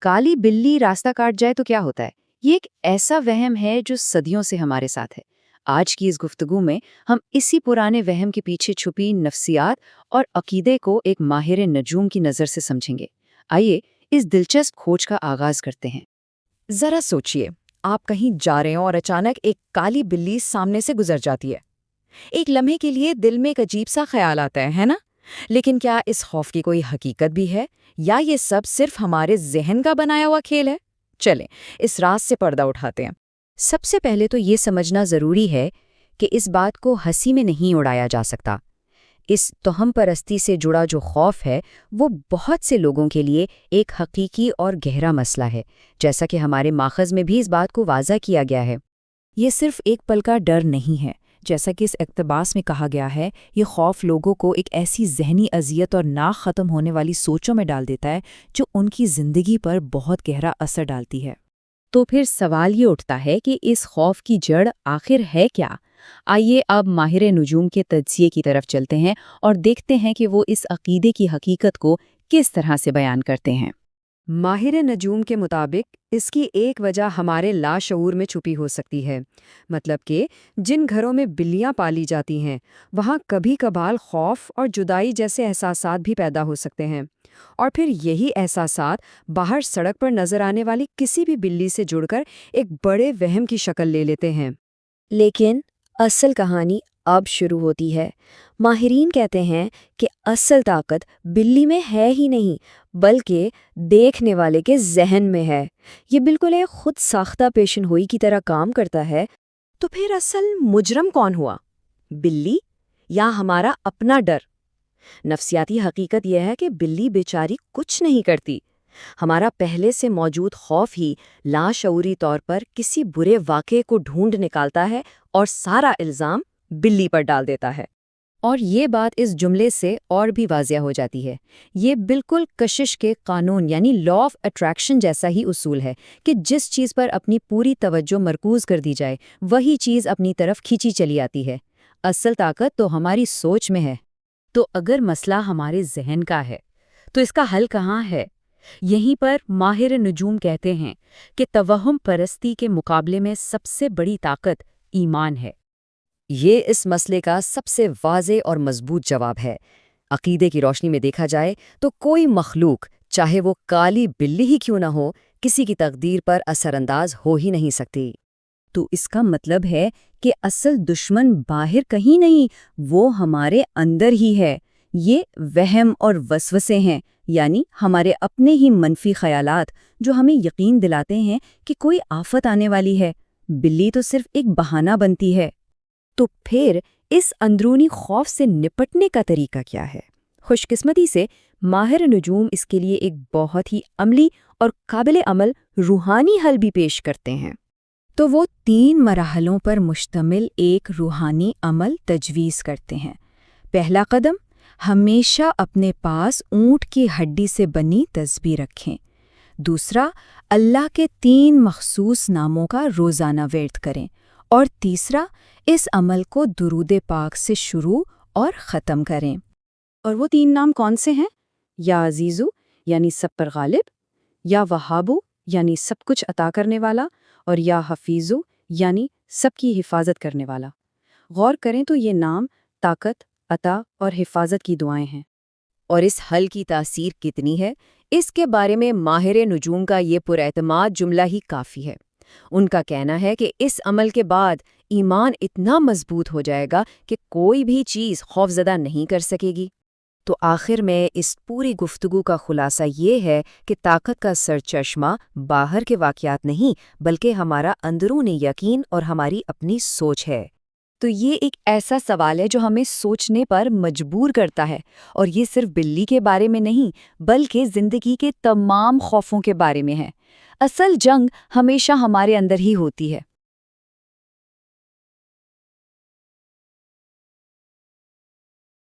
کالی بلی راستہ کاٹ جائے تو کیا ہوتا ہے؟ یہ ایک ایسا وہم ہے جو صدیوں سے ہمارے ساتھ ہے۔ آج کی اس گفتگو میں ہم اسی پرانے وہم کے پیچھے چھپی نفسیات اور عقیدے کو ایک ماہر نجوم کی نظر سے سمجھیں گے۔ آئیے اس دلچسپ کھوج کا آغاز کرتے ہیں۔ ذرا سوچئے، آپ کہیں جا رہے ہوں اور اچانک ایک کالی بلی سامنے سے گزر جاتی ہے۔ ایک لمحے کے لیے دل میں ایک عجیب سا خیال آتا ہے نا؟ لیکن کیا اس خوف کی کوئی حقیقت بھی ہے، یا یہ سب صرف ہمارے ذہن کا بنایا ہوا کھیل ہے؟ چلیں اس راز سے پردہ اٹھاتے ہیں۔ سب سے پہلے تو یہ سمجھنا ضروری ہے کہ اس بات کو ہنسی میں نہیں اڑایا جا سکتا۔ اس توہم پرستی سے جڑا جو خوف ہے وہ بہت سے لوگوں کے لیے ایک حقیقی اور گہرا مسئلہ ہے، جیسا کہ ہمارے ماخذ میں بھی اس بات کو واضح کیا گیا ہے۔ یہ صرف ایک پل کا ڈر نہیں ہے، جیسا کہ اس اقتباس میں کہا گیا ہے، یہ خوف لوگوں کو ایک ایسی ذہنی اذیت اور نہ ختم ہونے والی سوچوں میں ڈال دیتا ہے جو ان کی زندگی پر بہت گہرا اثر ڈالتی ہے۔ تو پھر سوال یہ اٹھتا ہے کہ اس خوف کی جڑ آخر ہے کیا؟ آئیے اب ماہر نجوم کے تجزیے کی طرف چلتے ہیں اور دیکھتے ہیں کہ وہ اس عقیدے کی حقیقت کو کس طرح سے بیان کرتے ہیں۔ ماہر نجوم کے مطابق اس کی ایک وجہ ہمارے لاشعور میں چھپی ہو سکتی ہے، مطلب کہ جن گھروں میں بلیاں پالی جاتی ہیں وہاں کبھی کبھار خوف اور جدائی جیسے احساسات بھی پیدا ہو سکتے ہیں، اور پھر یہی احساسات باہر سڑک پر نظر آنے والی کسی بھی بلی سے جڑ کر ایک بڑے وہم کی شکل لے لیتے ہیں۔ لیکن اصل کہانی اب شروع ہوتی ہے۔ ماہرین کہتے ہیں کہ اصل طاقت بلی میں ہے ہی نہیں، بلکہ دیکھنے والے کے ذہن میں ہے۔ یہ بالکل ایک خود ساختہ پیشن گوئی کی طرح کام کرتا ہے۔ تو پھر اصل مجرم کون ہوا؟ بلی یا ہمارا اپنا ڈر؟ نفسیاتی حقیقت یہ ہے کہ بلی بیچاری کچھ نہیں کرتی۔ ہمارا پہلے سے موجود خوف ہی لاشعوری طور پر کسی برے واقعے کو ڈھونڈ نکالتا ہے اور سارا الزام بلی پر ڈال دیتا ہے۔ اور یہ بات اس جملے سے اور بھی واضح ہو جاتی ہے۔ یہ بالکل کشش کے قانون یعنی لا آف اٹریکشن جیسا ہی اصول ہے کہ جس چیز پر اپنی پوری توجہ مرکوز کر دی جائے وہی چیز اپنی طرف کھینچی چلی آتی ہے۔ اصل طاقت تو ہماری سوچ میں ہے۔ تو اگر مسئلہ ہمارے ذہن کا ہے تو اس کا حل کہاں ہے؟ یہیں پر ماہر نجوم کہتے ہیں کہ توہم پرستی کے مقابلے میں سب سے بڑی طاقت ایمان ہے۔ یہ اس مسئلے کا سب سے واضح اور مضبوط جواب ہے۔ عقیدے کی روشنی میں دیکھا جائے تو کوئی مخلوق، چاہے وہ کالی بلی ہی کیوں نہ ہو، کسی کی تقدیر پر اثر انداز ہو ہی نہیں سکتی۔ تو اس کا مطلب ہے کہ اصل دشمن باہر کہیں نہیں، وہ ہمارے اندر ہی ہے۔ یہ وہم اور وسوسے ہیں، یعنی ہمارے اپنے ہی منفی خیالات جو ہمیں یقین دلاتے ہیں کہ کوئی آفت آنے والی ہے۔ بلی تو صرف ایک بہانہ بنتی ہے۔ تو پھر اس اندرونی خوف سے نپٹنے کا طریقہ کیا ہے؟ خوش قسمتی سے ماہر نجوم اس کے لیے ایک بہت ہی عملی اور قابل عمل روحانی حل بھی پیش کرتے ہیں۔ تو وہ 3 مراحلوں پر مشتمل ایک روحانی عمل تجویز کرتے ہیں۔ پہلا قدم، ہمیشہ اپنے پاس اونٹ کی ہڈی سے بنی تسبیح رکھیں۔ دوسرا، اللہ کے 3 مخصوص ناموں کا روزانہ ورد کریں۔ اور تیسرا، اس عمل کو درود پاک سے شروع اور ختم کریں۔ اور وہ 3 نام کون سے ہیں؟ یا عزیزو یعنی سب پر غالب، یا وہابو یعنی سب کچھ عطا کرنے والا، اور یا حفیظو یعنی سب کی حفاظت کرنے والا۔ غور کریں تو یہ نام طاقت، عطا اور حفاظت کی دعائیں ہیں۔ اور اس حل کی تاثیر کتنی ہے، اس کے بارے میں ماہر نجوم کا یہ پراعتماد جملہ ہی کافی ہے۔ ان کا کہنا ہے کہ اس عمل کے بعد ایمان اتنا مضبوط ہو جائے گا کہ کوئی بھی چیز خوفزدہ نہیں کر سکے گی۔ تو آخر میں اس پوری گفتگو کا خلاصہ یہ ہے کہ طاقت کا سرچشمہ باہر کے واقعات نہیں، بلکہ ہمارا اندرونی یقین اور ہماری اپنی سوچ ہے۔ تو یہ ایک ایسا سوال ہے جو ہمیں سوچنے پر مجبور کرتا ہے، اور یہ صرف بلی کے بارے میں نہیں بلکہ زندگی کے تمام خوفوں کے بارے میں ہے۔ اصل جنگ ہمیشہ ہمارے اندر ہی ہوتی ہے۔